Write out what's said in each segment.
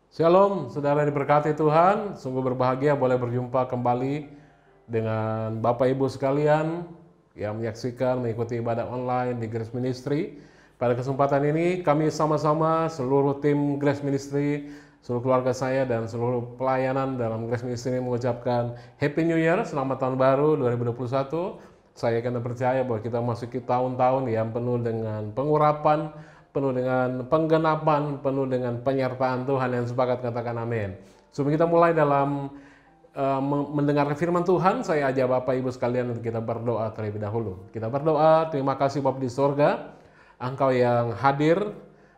Shalom, saudara diberkati Tuhan. Sungguh berbahagia boleh berjumpa kembali dengan Bapak Ibu sekalian yang menyaksikan mengikuti ibadah online di Grace Ministry. Pada kesempatan ini kami sama-sama seluruh tim Grace Ministry, seluruh keluarga saya dan seluruh pelayanan dalam Grace Ministry mengucapkan Happy New Year, selamat tahun baru 2021. Saya akan percaya bahwa kita memasuki tahun-tahun yang penuh dengan pengurapan, penuh dengan penggenapan, penuh dengan penyertaan Tuhan, yang sepakat katakan amin. Sebelum kita mulai dalam mendengarkan firman Tuhan, saya ajak Bapak Ibu sekalian untuk kita berdoa terlebih dahulu. Kita berdoa, terima kasih Bapa di sorga, Engkau yang hadir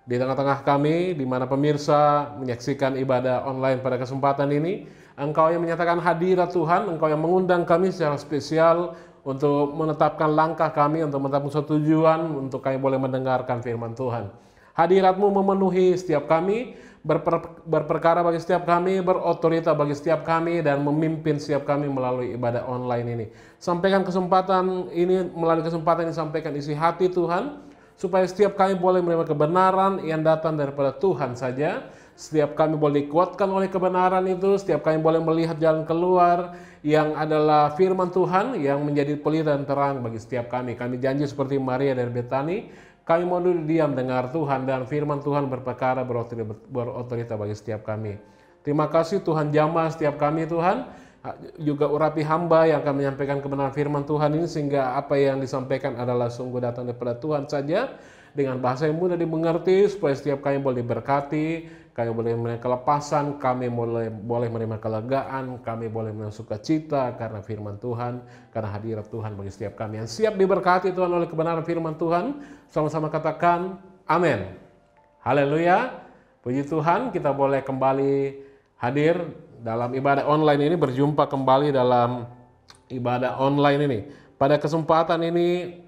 di tengah-tengah kami, di mana pemirsa menyaksikan ibadah online pada kesempatan ini. Engkau yang menyatakan hadirat Tuhan, Engkau yang mengundang kami secara spesial untuk menetapkan langkah kami, untuk menetapkan suatu tujuan, untuk kami boleh mendengarkan firman Tuhan. Hadirat-Mu memenuhi setiap kami, berperkara bagi setiap kami, berotorita bagi setiap kami, dan memimpin setiap kami melalui ibadah online ini. Sampaikan kesempatan ini, melalui kesempatan ini sampaikan isi hati Tuhan, supaya setiap kami boleh menerima kebenaran yang datang daripada Tuhan saja. Setiap kami boleh dikuatkan oleh kebenaran itu, setiap kami boleh melihat jalan keluar yang adalah firman Tuhan yang menjadi pelita dan terang bagi setiap kami. Kami janji seperti Maria dari Betani, kami mau duduk diam dengar Tuhan, dan firman Tuhan berperkara berotorita bagi setiap kami. Terima kasih Tuhan, jamah setiap kami Tuhan, juga urapi hamba yang akan menyampaikan kebenaran firman Tuhan ini, sehingga apa yang disampaikan adalah sungguh datang daripada Tuhan saja, dengan bahasa yang mudah dimengerti, supaya setiap kami boleh diberkati, kami boleh menerima kelepasan, kami boleh menerima kelegaan, kami boleh menerima sukacita karena firman Tuhan, karena hadirat Tuhan bagi setiap kami yang siap diberkati Tuhan oleh kebenaran firman Tuhan. Sama-sama katakan amin. Haleluya. Puji Tuhan, kita boleh kembali hadir dalam ibadah online ini, berjumpa kembali dalam ibadah online ini. Pada kesempatan ini,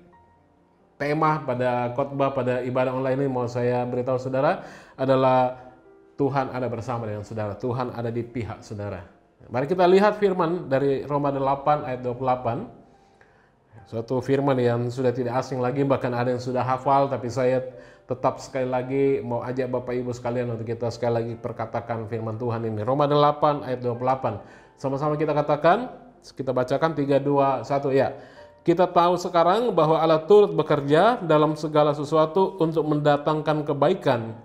tema pada khotbah pada ibadah online ini mau saya beritahu saudara adalah Tuhan ada bersama dengan saudara, Tuhan ada di pihak saudara. Mari kita lihat firman dari Roma 8 ayat 28. Suatu firman yang sudah tidak asing lagi, bahkan ada yang sudah hafal, tapi saya tetap sekali lagi mau ajak Bapak Ibu sekalian untuk kita sekali lagi perkatakan firman Tuhan ini. Roma 8 ayat 28. Sama-sama kita katakan, kita bacakan 3, 2, 1 ya. Kita tahu sekarang bahwa Allah turut bekerja dalam segala sesuatu untuk mendatangkan kebaikan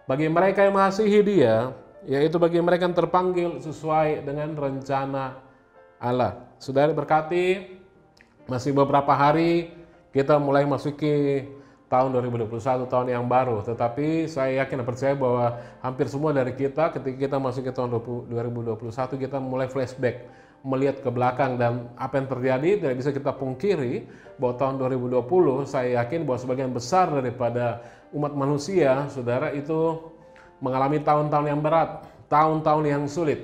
bagi mereka yang mengasihi Dia, yaitu bagi mereka yang terpanggil sesuai dengan rencana Allah. Saudara berkati, masih beberapa hari kita mulai masuki tahun 2021, tahun yang baru. Tetapi saya yakin dan percaya bahwa hampir semua dari kita ketika kita masuk ke tahun 2021, kita mulai flashback, melihat ke belakang, dan apa yang terjadi tidak bisa kita pungkiri bahwa tahun 2020 saya yakin bahwa sebagian besar daripada umat manusia, saudara, itu mengalami tahun-tahun yang berat, tahun-tahun yang sulit.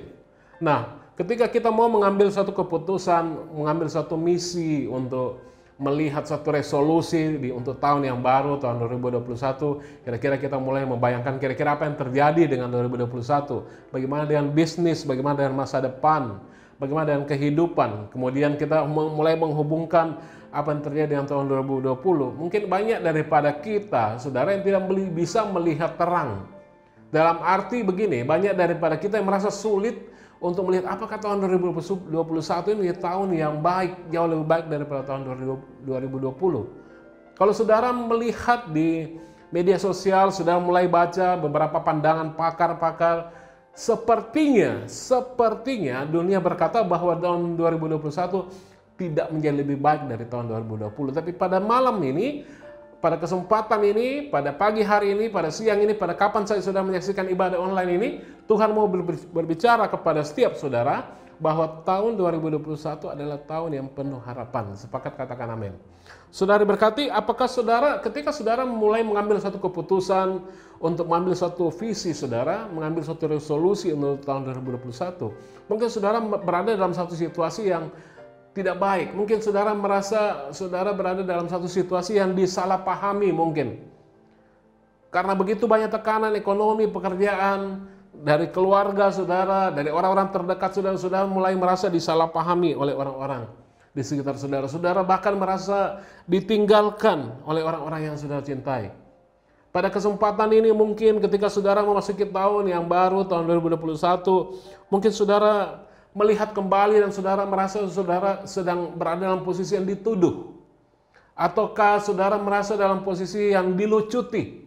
Nah, ketika kita mau mengambil satu keputusan, mengambil satu misi untuk melihat satu resolusi untuk tahun yang baru, tahun 2021, kira-kira kita mulai membayangkan kira-kira apa yang terjadi dengan 2021, bagaimana dengan bisnis, bagaimana dengan masa depan, bagaimana dengan kehidupan. Kemudian kita mulai menghubungkan apa yang terjadi dengan tahun 2020. Mungkin banyak daripada kita, saudara, yang tidak bisa melihat terang. Dalam arti begini, banyak daripada kita yang merasa sulit untuk melihat apakah tahun 2021 ini tahun yang baik, jauh lebih baik daripada tahun 2020. Kalau saudara melihat di media sosial, saudara mulai baca beberapa pandangan pakar-pakar, sepertinya dunia berkata bahwa tahun 2021 tidak menjadi lebih baik dari tahun 2020. Tapi pada malam ini, pada kesempatan ini, pada pagi hari ini, pada siang ini, pada kapan saya sudah menyaksikan ibadah online ini, Tuhan mau berbicara kepada setiap saudara bahwa tahun 2021 adalah tahun yang penuh harapan. Sepakat katakan amin. Saudara berkati, apakah saudara ketika saudara mulai mengambil satu keputusan untuk mengambil satu visi saudara, mengambil satu resolusi untuk tahun 2021, mungkin saudara berada dalam satu situasi yang tidak baik. Mungkin saudara merasa saudara berada dalam satu situasi yang disalahpahami mungkin. Karena begitu banyak tekanan ekonomi, pekerjaan, dari keluarga saudara, dari orang-orang terdekat saudara mulai merasa disalahpahami oleh orang-orang di sekitar saudara. Saudara bahkan merasa ditinggalkan oleh orang-orang yang saudara cintai. Pada kesempatan ini mungkin ketika saudara memasuki tahun yang baru, tahun 2021, mungkin saudara melihat kembali dan saudara merasa saudara sedang berada dalam posisi yang dituduh. Ataukah saudara merasa dalam posisi yang dilucuti,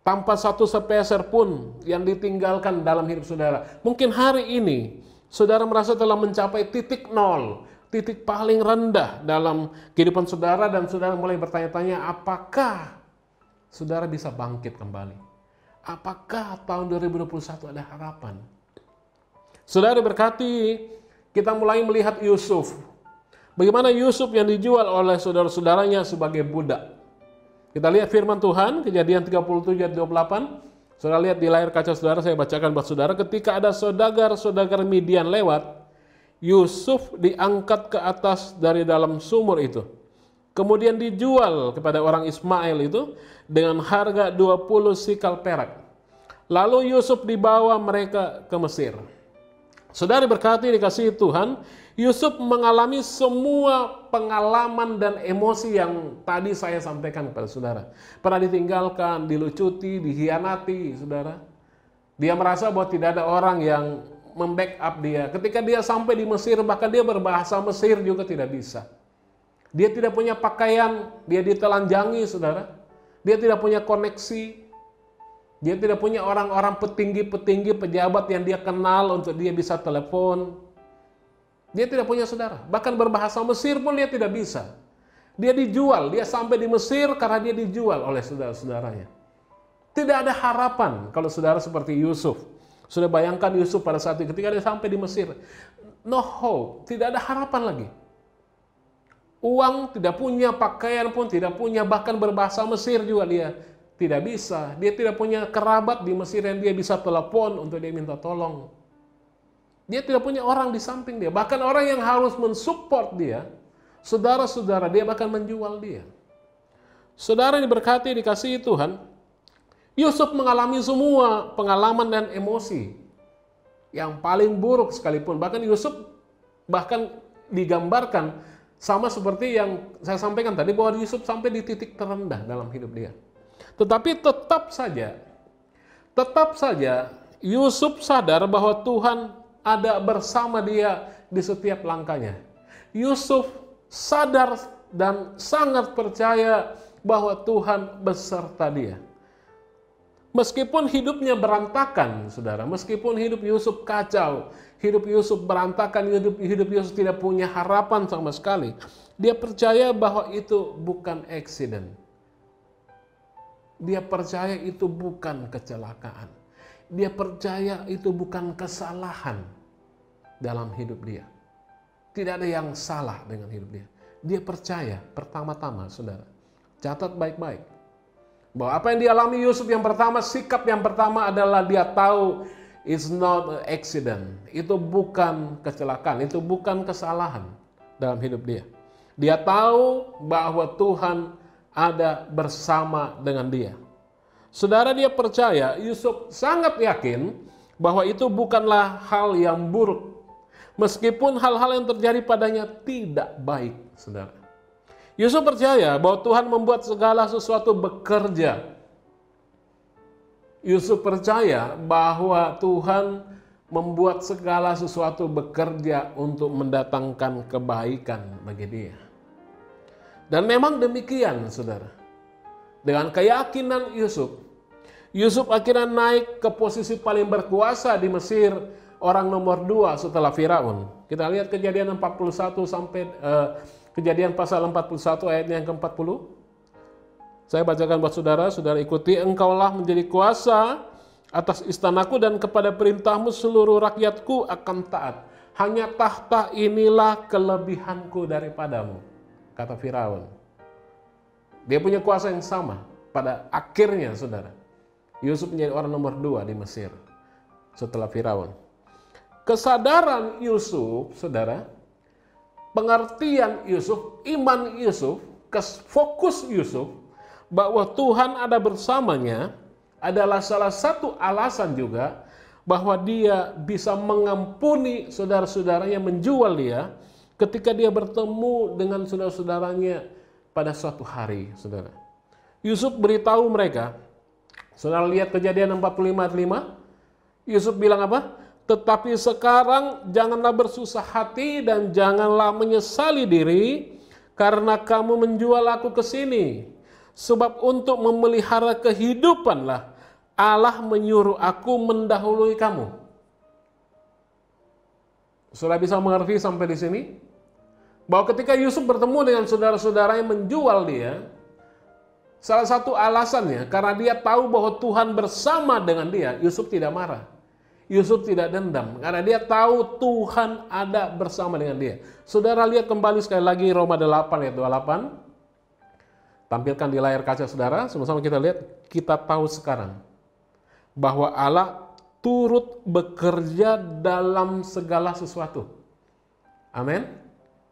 tanpa satu sepeser pun yang ditinggalkan dalam hidup saudara. Mungkin hari ini saudara merasa telah mencapai titik nol, titik paling rendah dalam kehidupan saudara, dan saudara mulai bertanya-tanya, apakah saudara bisa bangkit kembali? Apakah tahun 2021 ada harapan? Saudara berkati, kita mulai melihat Yusuf. Bagaimana Yusuf yang dijual oleh saudara-saudaranya sebagai budak. Kita lihat firman Tuhan, Kejadian 37 ayat 28. Saudara lihat di layar kaca saudara, saya bacakan buat saudara. Ketika ada saudagar-saudagar Midian lewat, Yusuf diangkat ke atas dari dalam sumur itu. Kemudian dijual kepada orang Ismail itu dengan harga 20 sikal perak. Lalu Yusuf dibawa mereka ke Mesir. Saudara berkati, dikasihi Tuhan, Yusuf mengalami semua pengalaman dan emosi yang tadi saya sampaikan kepada saudara. Pernah ditinggalkan, dilucuti, dihianati, saudara. Dia merasa bahwa tidak ada orang yang membackup dia. Ketika dia sampai di Mesir, bahkan dia berbahasa Mesir juga tidak bisa. Dia tidak punya pakaian, dia ditelanjangi, saudara. Dia tidak punya koneksi. Dia tidak punya orang-orang petinggi-petinggi pejabat yang dia kenal untuk dia bisa telepon. Dia tidak punya saudara. Bahkan berbahasa Mesir pun dia tidak bisa. Dia dijual, dia sampai di Mesir karena dia dijual oleh saudara-saudaranya. Tidak ada harapan kalau saudara seperti Yusuf. Sudah bayangkan Yusuf pada saat itu ketika dia sampai di Mesir. No hope, tidak ada harapan lagi. Uang tidak punya, pakaian pun tidak punya, bahkan berbahasa Mesir juga dia tidak bisa. Dia tidak punya kerabat di Mesir yang dia bisa telepon untuk dia minta tolong. Dia tidak punya orang di samping dia. Bahkan orang yang harus mensupport dia, saudara-saudara dia bahkan menjual dia. Saudara yang diberkati, dikasihi Tuhan, Yusuf mengalami semua pengalaman dan emosi yang paling buruk sekalipun. Bahkan Yusuf bahkan digambarkan sama seperti yang saya sampaikan tadi, bahwa Yusuf sampai di titik terendah dalam hidup dia. Tetapi tetap saja Yusuf sadar bahwa Tuhan ada bersama dia di setiap langkahnya. Yusuf sadar dan sangat percaya bahwa Tuhan beserta dia. Meskipun hidupnya berantakan, saudara, meskipun hidup Yusuf kacau, hidup Yusuf berantakan, hidup Yusuf tidak punya harapan sama sekali, dia percaya bahwa itu bukan accident. Dia percaya itu bukan kecelakaan. Dia percaya itu bukan kesalahan dalam hidup dia. Tidak ada yang salah dengan hidup dia. Dia percaya, pertama-tama, saudara, catat baik-baik, bahwa apa yang dialami Yusuf yang pertama, sikap yang pertama adalah dia tahu it's not an accident. Itu bukan kecelakaan, itu bukan kesalahan dalam hidup dia. Dia tahu bahwa Tuhan ada bersama dengan dia. Saudara, dia percaya, Yusuf sangat yakin bahwa itu bukanlah hal yang buruk. Meskipun hal-hal yang terjadi padanya tidak baik, saudara. Yusuf percaya bahwa Tuhan membuat segala sesuatu bekerja. Yusuf percaya bahwa Tuhan membuat segala sesuatu bekerja untuk mendatangkan kebaikan bagi dia. Dan memang demikian, saudara. Dengan keyakinan Yusuf akhirnya naik ke posisi paling berkuasa di Mesir, orang nomor 2 setelah Firaun. Kita lihat Kejadian 41 sampai Kejadian pasal 41 ayatnya yang ke-40. Saya bacakan buat saudara, saudara ikuti. Engkaulah menjadi kuasa atas istanaku dan kepada perintahmu seluruh rakyatku akan taat. Hanya tahta inilah kelebihanku daripadamu, kata Firaun. Dia punya kuasa yang sama. Pada akhirnya, saudara, Yusuf menjadi orang nomor 2 di Mesir setelah Firaun. Kesadaran Yusuf, saudara, pengertian Yusuf, iman Yusuf, fokus Yusuf bahwa Tuhan ada bersamanya adalah salah satu alasan juga bahwa dia bisa mengampuni saudara-saudaranya menjual dia ketika dia bertemu dengan saudara-saudaranya pada suatu hari, saudara. Yusuf beritahu mereka. Saudara lihat Kejadian 45 ayat 5. Yusuf bilang apa? Tetapi sekarang janganlah bersusah hati dan janganlah menyesali diri karena kamu menjual aku ke sini. Sebab untuk memelihara kehidupanlah Allah menyuruh aku mendahului kamu. Sudah bisa mengerti sampai di sini? Bahwa ketika Yusuf bertemu dengan saudara-saudara yang menjual dia, salah satu alasannya karena dia tahu bahwa Tuhan bersama dengan dia, Yusuf tidak marah. Yusuf tidak dendam karena dia tahu Tuhan ada bersama dengan dia. Saudara lihat kembali sekali lagi Roma 8 ayat 28. Tampilkan di layar kaca saudara, sama-sama kita lihat. Kita tahu sekarang bahwa Allah turut bekerja dalam segala sesuatu. Amin.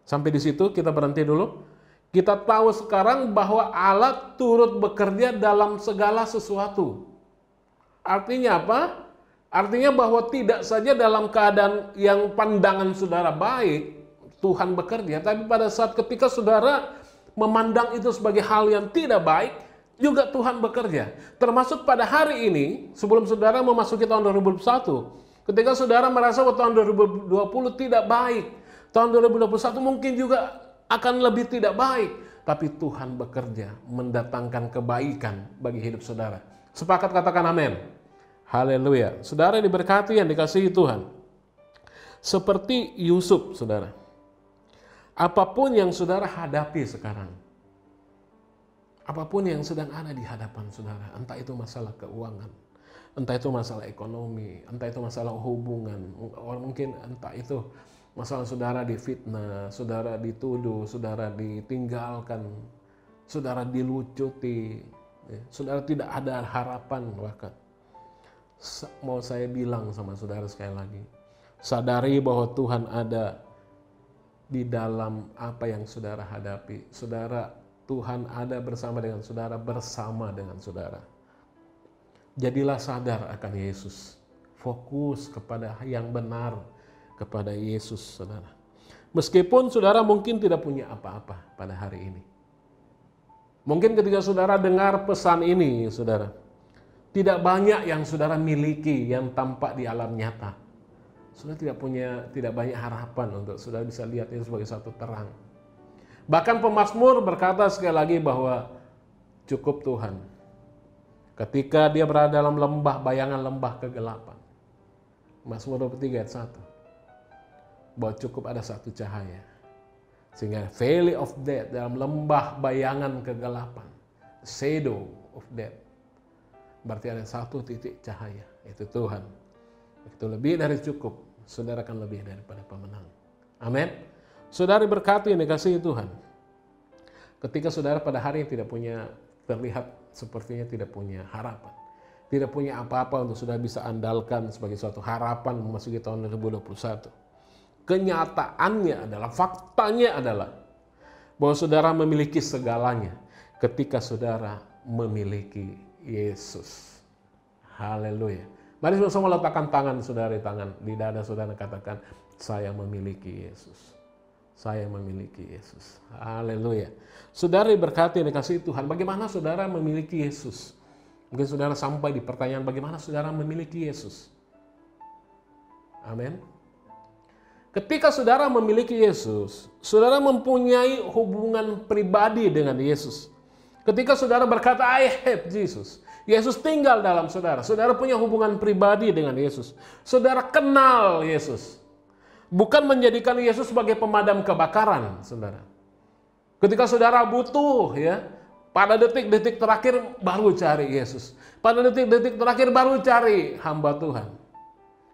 Sampai di situ kita berhenti dulu. Kita tahu sekarang bahwa Allah turut bekerja dalam segala sesuatu. Artinya apa? Artinya bahwa tidak saja dalam keadaan yang pandangan saudara baik, Tuhan bekerja. Tapi pada saat ketika saudara memandang itu sebagai hal yang tidak baik, juga Tuhan bekerja. Termasuk pada hari ini, sebelum saudara memasuki tahun 2021, ketika saudara merasa bahwa tahun 2020 tidak baik, tahun 2021 mungkin juga akan lebih tidak baik. Tapi Tuhan bekerja mendatangkan kebaikan bagi hidup saudara. Sepakat katakan amin. Haleluya. Saudara diberkati yang dikasihi Tuhan. Seperti Yusuf, saudara. Apapun yang saudara hadapi sekarang, apapun yang sedang ada di hadapan saudara, entah itu masalah keuangan, entah itu masalah ekonomi, entah itu masalah hubungan, mungkin entah itu masalah saudara difitnah, saudara dituduh, saudara ditinggalkan, saudara dilucuti, saudara tidak ada harapan bahkan. Mau saya bilang sama saudara sekali lagi, sadari bahwa Tuhan ada di dalam apa yang saudara hadapi. Saudara, Tuhan ada bersama dengan saudara, bersama dengan saudara. Jadilah sadar akan Yesus. Fokus kepada yang benar, kepada Yesus, saudara. Meskipun saudara mungkin tidak punya apa-apa pada hari ini. Mungkin ketika saudara dengar pesan ini, saudara, tidak banyak yang saudara miliki yang tampak di alam nyata. Saudara tidak banyak harapan untuk saudara bisa lihat itu sebagai satu terang. Bahkan pemazmur berkata sekali lagi bahwa cukup Tuhan. Ketika dia berada dalam lembah, bayangan lembah kegelapan. Mazmur 23 ayat 1. Bahwa cukup ada satu cahaya. Sehingga valley of death, dalam lembah bayangan kegelapan. Shadow of death. Berarti ada satu titik cahaya, itu Tuhan. Itu lebih dari cukup, saudara akan lebih daripada pemenang. Amin. Saudara berkati yang dikasihi Tuhan. Ketika saudara pada hari yang tidak punya, terlihat sepertinya tidak punya harapan, tidak punya apa-apa untuk saudara bisa andalkan sebagai suatu harapan memasuki tahun 2021. Kenyataannya adalah, faktanya adalah bahwa saudara memiliki segalanya ketika saudara memiliki Yesus. Haleluya. Mari sama-sama letakkan tangan saudara di dada saudara, katakan, saya memiliki Yesus. Saya memiliki Yesus. Haleluya. Saudara diberkati yang dikasihi Tuhan. Bagaimana saudara memiliki Yesus? Mungkin saudara sampai di pertanyaan, bagaimana saudara memiliki Yesus? Amin. Ketika saudara memiliki Yesus, saudara mempunyai hubungan pribadi dengan Yesus. Ketika saudara berkata, I have Jesus. Yesus tinggal dalam saudara. Saudara punya hubungan pribadi dengan Yesus. Saudara kenal Yesus. Bukan menjadikan Yesus sebagai pemadam kebakaran, saudara. Ketika saudara butuh, ya, pada detik-detik terakhir baru cari Yesus. Pada detik-detik terakhir baru cari hamba Tuhan.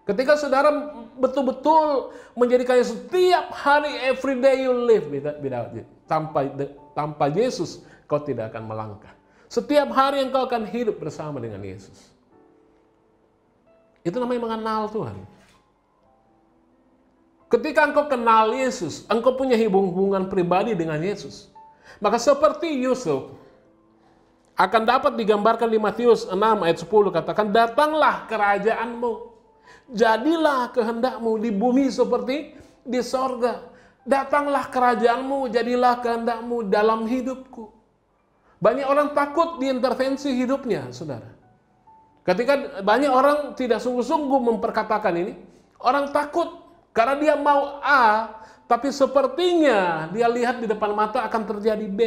Ketika saudara betul-betul menjadikan Yesus setiap hari, every day you live without it. Tanpa Yesus, kau tidak akan melangkah. Setiap hari engkau akan hidup bersama dengan Yesus. Itu namanya mengenal Tuhan. Ketika engkau kenal Yesus, engkau punya hubungan pribadi dengan Yesus. Maka seperti Yusuf, akan dapat digambarkan di Matius 6 ayat 10, katakan, datanglah kerajaanmu, jadilah kehendakmu di bumi seperti di sorga. Datanglah kerajaanmu, jadilah kehendakmu dalam hidupku. Banyak orang takut diintervensi hidupnya, saudara. Ketika banyak orang tidak sungguh-sungguh memperkatakan ini, orang takut karena dia mau A, tapi sepertinya dia lihat di depan mata akan terjadi B.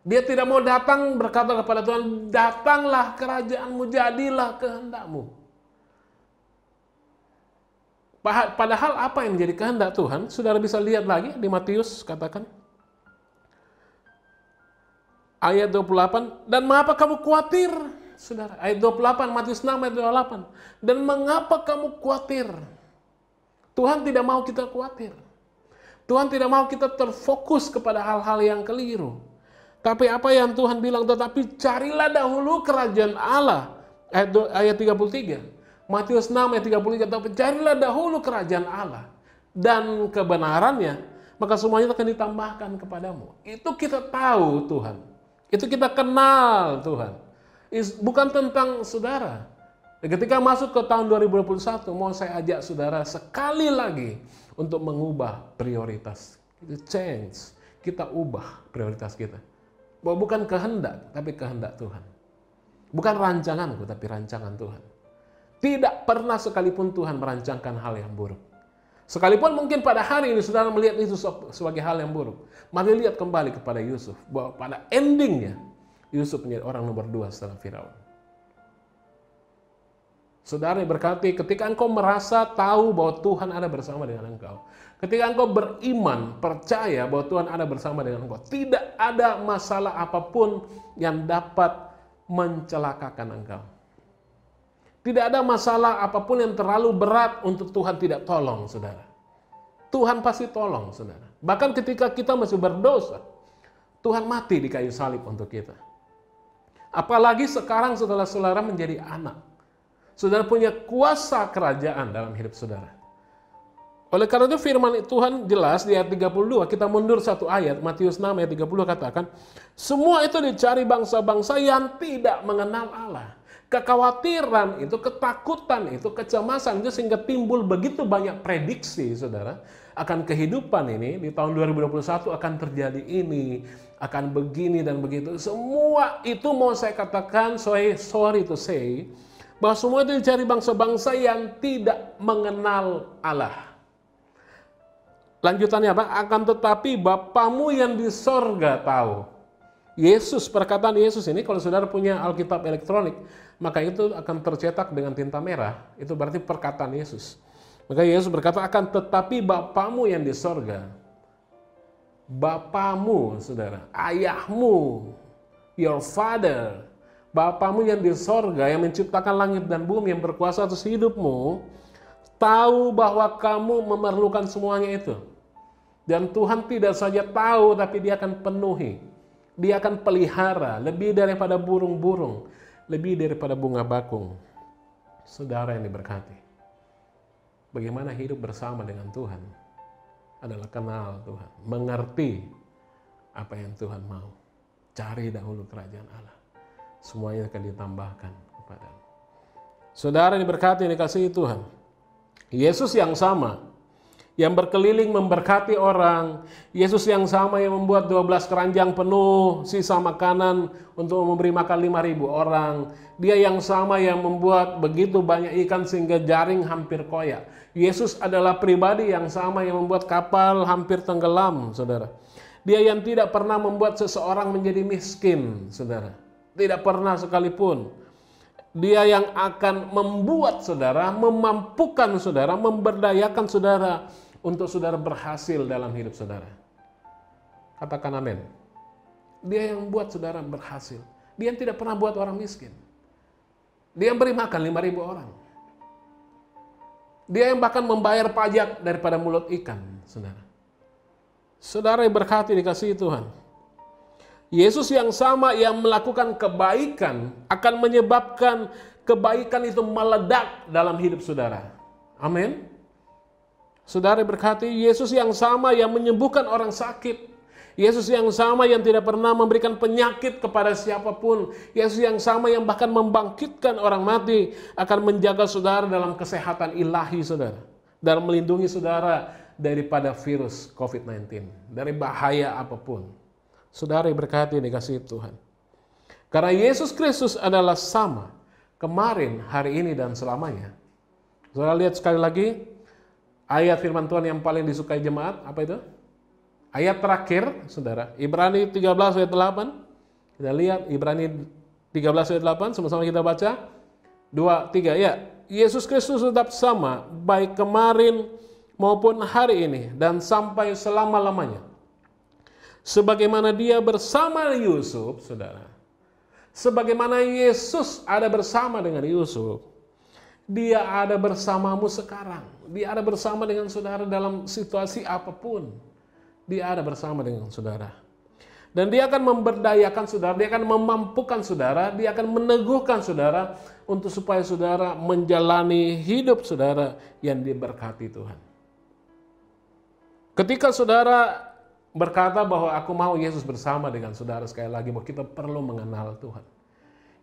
Dia tidak mau datang berkata kepada Tuhan, datanglah kerajaanmu, jadilah kehendakmu. Padahal apa yang menjadi kehendak Tuhan, saudara bisa lihat lagi di Matius, katakan. Ayat 28, dan mengapa kamu khawatir? Saudara, ayat 28, Matius 6 ayat 28. Dan mengapa kamu khawatir? Tuhan tidak mau kita khawatir. Tuhan tidak mau kita terfokus kepada hal-hal yang keliru. Tapi apa yang Tuhan bilang, tetapi carilah dahulu kerajaan Allah. Ayat 33. Matius 6 ayat 33, tapi carilah dahulu kerajaan Allah dan kebenarannya, maka semuanya akan ditambahkan kepadamu. Itu kita tahu Tuhan. Itu kita kenal Tuhan. Bukan tentang saudara. Ketika masuk ke tahun 2021, mau saya ajak saudara sekali lagi untuk mengubah prioritas. Change. Kita ubah prioritas kita. Bukan kehendak, tapi kehendak Tuhan. Bukan rancanganku, tapi rancangan Tuhan. Tidak pernah sekalipun Tuhan merancangkan hal yang buruk. Sekalipun mungkin pada hari ini saudara melihat itu sebagai hal yang buruk. Mari lihat kembali kepada Yusuf. Bahwa pada endingnya, Yusuf menjadi orang nomor 2 setelah Firaun. Saudara berkati, ketika engkau merasa tahu bahwa Tuhan ada bersama dengan engkau. Ketika engkau beriman, percaya bahwa Tuhan ada bersama dengan engkau. Tidak ada masalah apapun yang dapat mencelakakan engkau. Tidak ada masalah apapun yang terlalu berat untuk Tuhan tidak tolong, saudara. Tuhan pasti tolong, saudara. Bahkan ketika kita masih berdosa, Tuhan mati di kayu salib untuk kita. Apalagi sekarang setelah saudara menjadi anak. Saudara punya kuasa kerajaan dalam hidup saudara. Oleh karena itu firman Tuhan jelas di ayat 32, kita mundur satu ayat, Matius 6 ayat 30 katakan, semua itu dicari bangsa-bangsa yang tidak mengenal Allah. Kekhawatiran itu, ketakutan itu, kecemasan itu sehingga timbul begitu banyak prediksi saudara akan kehidupan ini di tahun 2021 akan terjadi ini, akan begini dan begitu. Semua itu mau saya katakan, sorry to say, bahwa semua itu dicari bangsa-bangsa yang tidak mengenal Allah. Lanjutannya apa? Akan tetapi Bapamu yang di sorga tahu. Yesus, perkataan Yesus ini kalau saudara punya Alkitab elektronik, maka itu akan tercetak dengan tinta merah. Itu berarti perkataan Yesus. Maka Yesus berkata, akan tetapi Bapamu yang di sorga. Bapamu, saudara, ayahmu, your father, Bapamu yang di sorga, yang menciptakan langit dan bumi, yang berkuasa atas hidupmu, tahu bahwa kamu memerlukan semuanya itu. Dan Tuhan tidak saja tahu, tapi Dia akan penuhi. Dia akan pelihara, lebih daripada burung-burung, lebih daripada bunga bakung. Saudara yang diberkati, bagaimana hidup bersama dengan Tuhan adalah kenal Tuhan, mengerti apa yang Tuhan mau. Cari dahulu kerajaan Allah, semuanya akan ditambahkan kepadamu. Saudara yang diberkati, dikasihi Tuhan, Yesus yang sama yang berkeliling memberkati orang, Yesus yang sama yang membuat 12 keranjang penuh sisa makanan untuk memberi makan 5.000 orang, Dia yang sama yang membuat begitu banyak ikan sehingga jaring hampir koyak. Yesus adalah pribadi yang sama yang membuat kapal hampir tenggelam, saudara. Dia yang tidak pernah membuat seseorang menjadi miskin, saudara. Tidak pernah sekalipun. Dia yang akan membuat saudara, memampukan saudara, memberdayakan saudara untuk saudara berhasil dalam hidup saudara. Katakan amin. Dia yang buat saudara berhasil. Dia yang tidak pernah buat orang miskin. Dia yang beri makan 5.000 orang. Dia yang bahkan membayar pajak daripada mulut ikan, saudara. Saudara yang berkati dikasihi Tuhan. Yesus yang sama yang melakukan kebaikan akan menyebabkan kebaikan itu meledak dalam hidup saudara. Amin. Saudara berkati, Yesus yang sama yang menyembuhkan orang sakit. Yesus yang sama yang tidak pernah memberikan penyakit kepada siapapun. Yesus yang sama yang bahkan membangkitkan orang mati akan menjaga saudara dalam kesehatan ilahi saudara. Dan melindungi saudara daripada virus COVID-19. Dari bahaya apapun. Saudara berkati dikasihi Tuhan. Karena Yesus Kristus adalah sama kemarin, hari ini, dan selamanya. Saudara lihat sekali lagi ayat firman Tuhan yang paling disukai jemaat, apa itu? Ayat terakhir, saudara, Ibrani 13 ayat 8. Kita lihat Ibrani 13 ayat 8, sama-sama kita baca. 2, 3, ya. Yesus Kristus tetap sama, baik kemarin maupun hari ini, dan sampai selama-lamanya. Sebagaimana dia bersama Yusuf, saudara. Sebagaimana Yesus ada bersama dengan Yusuf, dia ada bersamamu sekarang. Dia ada bersama dengan saudara dalam situasi apapun. Dia ada bersama dengan saudara. Dan dia akan memberdayakan saudara, dia akan memampukan saudara, dia akan meneguhkan saudara untuk supaya saudara menjalani hidup saudara yang diberkati Tuhan. Ketika saudara berkata bahwa aku mau Yesus bersama dengan saudara, sekali lagi bahwa kita perlu mengenal Tuhan.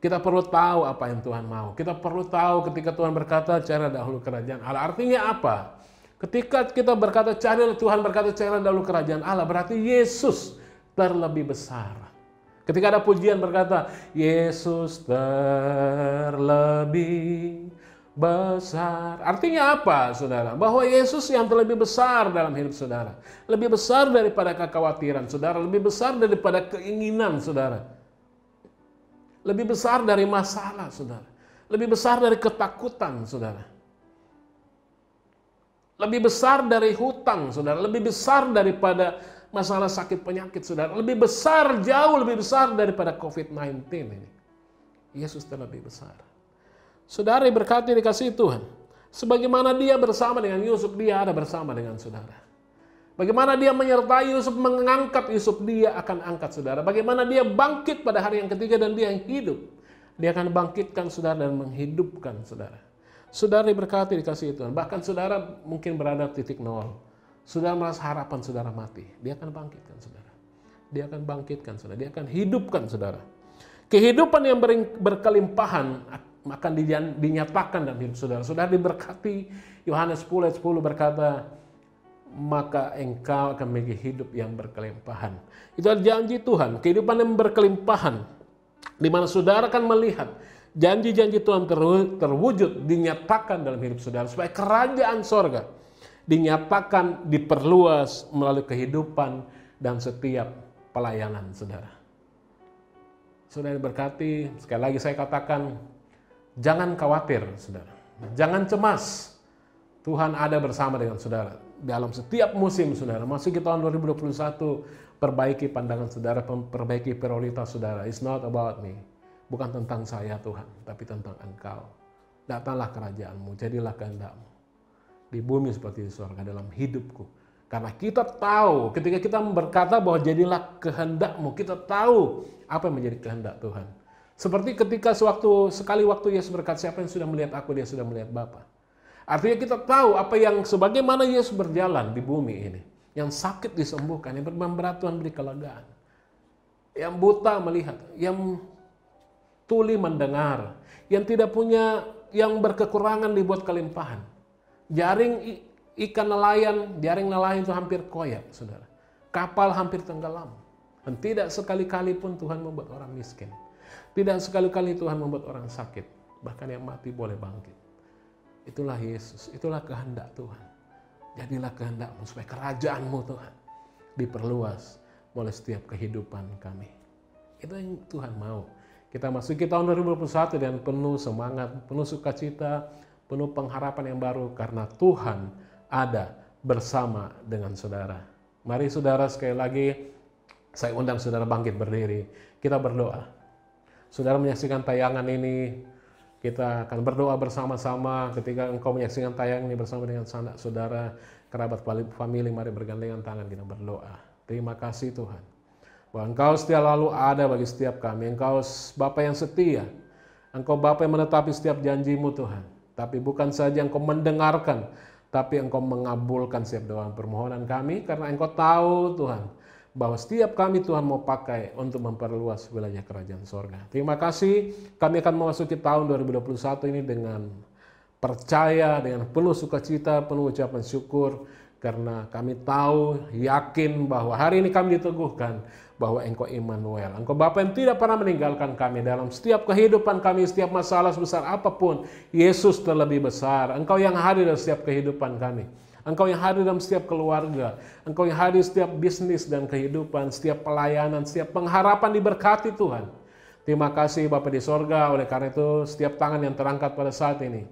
Kita perlu tahu apa yang Tuhan mau. Kita perlu tahu ketika Tuhan berkata cari dahulu kerajaan Allah. Artinya apa? Ketika kita berkata Tuhan berkata cari dahulu kerajaan Allah, berarti Yesus terlebih besar. Ketika ada pujian berkata Yesus terlebih besar. Artinya apa, saudara? Bahwa Yesus yang terlebih besar dalam hidup saudara. Lebih besar daripada kekhawatiran saudara. Lebih besar daripada keinginan saudara. Lebih besar dari masalah saudara. Lebih besar dari ketakutan saudara. Lebih besar dari hutang saudara. Lebih besar daripada masalah sakit penyakit saudara. Lebih besar, jauh lebih besar daripada COVID-19 ini. Yesus terlebih besar. Saudara berkati dikasihi Tuhan. Sebagaimana dia bersama dengan Yusuf, dia ada bersama dengan saudara. Bagaimana dia menyertai Yusuf, mengangkat Yusuf, dia akan angkat saudara. Bagaimana dia bangkit pada hari yang ketiga dan dia yang hidup. Dia akan bangkitkan saudara dan menghidupkan saudara. Saudara berkati dikasihi Tuhan. Bahkan saudara mungkin berada titik nol. Saudara merasa harapan saudara mati. Dia akan bangkitkan saudara. Dia akan bangkitkan saudara. Dia akan hidupkan saudara. Kehidupan yang berkelimpahan akan dinyatakan dalam hidup saudara. Saudara diberkati. Yohanes 10 ayat 10 berkata, maka engkau akan memiliki hidup yang berkelimpahan. Itu adalah janji Tuhan. Kehidupan yang berkelimpahan. Di mana saudara akan melihat janji-janji Tuhan terwujud, dinyatakan dalam hidup saudara. Supaya kerajaan sorga dinyatakan, diperluas melalui kehidupan dan setiap pelayanan saudara. Saudara berkati, sekali lagi saya katakan, jangan khawatir saudara. Jangan cemas. Tuhan ada bersama dengan saudara. Dalam setiap musim saudara. Masuk ke tahun 2021, perbaiki pandangan saudara, perbaiki prioritas saudara. It's not about me. Bukan tentang saya Tuhan, tapi tentang Engkau. Datanglah kerajaanmu, jadilah kehendak-Mu. Di bumi seperti di surga, dalam hidupku. Karena kita tahu, ketika kita berkata bahwa jadilah kehendak-Mu, kita tahu apa yang menjadi kehendak Tuhan. Seperti ketika sekali waktu Yesus berkata, siapa yang sudah melihat aku, dia sudah melihat Bapa. Artinya kita tahu apa yang sebagaimana Yesus berjalan di bumi ini. Yang sakit disembuhkan, yang berat Tuhan beri kelegaan. Yang buta melihat, yang tuli mendengar, yang tidak punya, yang berkekurangan dibuat kelimpahan. Jaring ikan nelayan, jaring nelayan itu hampir koyak, saudara. Kapal hampir tenggelam. Dan tidak sekali-kali pun Tuhan membuat orang miskin. Tidak sekali-kali Tuhan membuat orang sakit. Bahkan yang mati boleh bangkit. Itulah Yesus, itulah kehendak Tuhan. Jadilah kehendak-Mu supaya kerajaan-Mu Tuhan diperluas oleh setiap kehidupan kami. Itu yang Tuhan mau. Kita masuki tahun 2021 dengan penuh semangat, penuh sukacita, penuh pengharapan yang baru karena Tuhan ada bersama dengan saudara. Mari saudara, sekali lagi saya undang saudara bangkit berdiri. Kita berdoa. Saudara menyaksikan tayangan ini, kita akan berdoa bersama-sama. Ketika engkau menyaksikan tayangan ini bersama dengan sanak saudara, kerabat famili, mari bergandengan tangan kita berdoa. Terima kasih Tuhan. Bahwa Engkau setia lalu ada bagi setiap kami. Engkau Bapa yang setia. Engkau Bapa yang menetapi setiap janji-Mu Tuhan. Tapi bukan saja Engkau mendengarkan, tapi Engkau mengabulkan setiap doa permohonan kami. Karena Engkau tahu Tuhan, bahwa setiap kami Tuhan mau pakai untuk memperluas wilayah kerajaan sorga. Terima kasih. Kami akan memasuki tahun 2021 ini dengan percaya, dengan penuh sukacita, penuh ucapan syukur. Karena kami tahu, yakin bahwa hari ini kami diteguhkan bahwa Engkau Immanuel. Engkau Bapa yang tidak pernah meninggalkan kami dalam setiap kehidupan kami, setiap masalah sebesar apapun. Yesus terlebih besar. Engkau yang hadir dalam setiap kehidupan kami. Engkau yang hadir dalam setiap keluarga. Engkau yang hadir setiap bisnis dan kehidupan, setiap pelayanan, setiap pengharapan diberkati Tuhan. Terima kasih Bapa di sorga, oleh karena itu setiap tangan yang terangkat pada saat ini,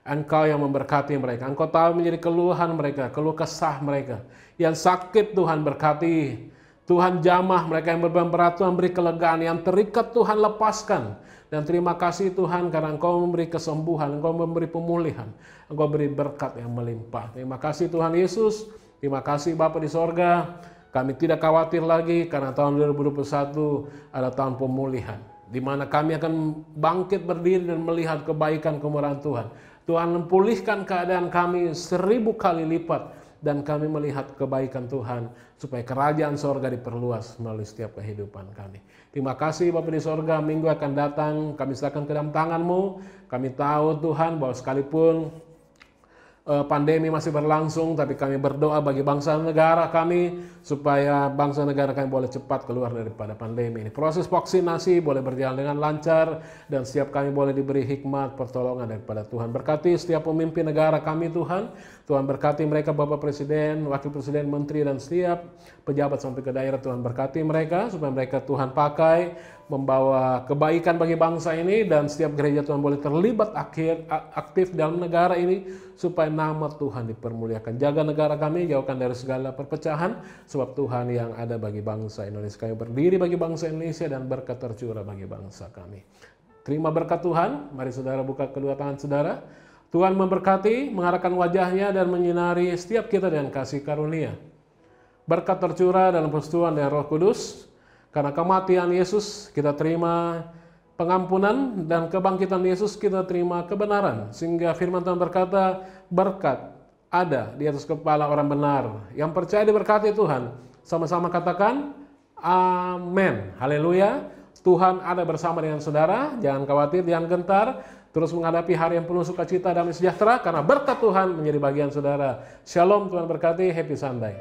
Engkau yang memberkati mereka. Engkau tahu menjadi keluhan mereka, keluh kesah mereka. Yang sakit Tuhan berkati. Tuhan jamah mereka yang beban berat, Tuhan beri kelegaan. Yang terikat Tuhan lepaskan. Dan terima kasih Tuhan karena Engkau memberi kesembuhan, Engkau memberi pemulihan, Engkau beri berkat yang melimpah. Terima kasih Tuhan Yesus. Terima kasih Bapa di sorga. Kami tidak khawatir lagi karena tahun 2021 adalah tahun pemulihan, di mana kami akan bangkit berdiri dan melihat kebaikan kemurahan Tuhan. Tuhan memulihkan keadaan kami 1000 kali lipat, dan kami melihat kebaikan Tuhan supaya kerajaan sorga diperluas melalui setiap kehidupan kami. Terima kasih Bapa di sorga, minggu akan datang kami serahkan ke dalam tangan-Mu. Kami tahu Tuhan bahwa sekalipun pandemi masih berlangsung, tapi kami berdoa bagi bangsa negara kami supaya bangsa negara kami boleh cepat keluar daripada pandemi ini. Proses vaksinasi boleh berjalan dengan lancar dan setiap kami boleh diberi hikmat pertolongan daripada Tuhan. Berkati setiap pemimpin negara kami Tuhan. Tuhan berkati mereka, Bapak Presiden, Wakil Presiden, Menteri, dan setiap pejabat sampai ke daerah. Tuhan berkati mereka supaya mereka Tuhan pakai membawa kebaikan bagi bangsa ini, dan setiap gereja Tuhan boleh terlibat aktif dalam negara ini supaya nama Tuhan dipermuliakan. Jaga negara kami, jauhkan dari segala perpecahan, sebab Tuhan yang ada bagi bangsa Indonesia. Kami berdiri bagi bangsa Indonesia dan berkat tercurah bagi bangsa kami. Terima berkat Tuhan. Mari saudara buka kedua tangan saudara. Tuhan memberkati, mengarahkan wajahnya dan menyinari setiap kita dengan kasih karunia. Berkat tercurah dalam persekutuan dengan Roh Kudus. Karena kematian Yesus kita terima pengampunan, dan kebangkitan Yesus kita terima kebenaran. Sehingga firman Tuhan berkata, berkat ada di atas kepala orang benar. Yang percaya diberkati Tuhan. Sama-sama katakan, amin. Haleluya. Tuhan ada bersama dengan saudara. Jangan khawatir, jangan gentar. Terus menghadapi hari yang penuh sukacita, damai sejahtera. Karena berkat Tuhan menjadi bagian saudara. Shalom, Tuhan berkati. Happy Sunday.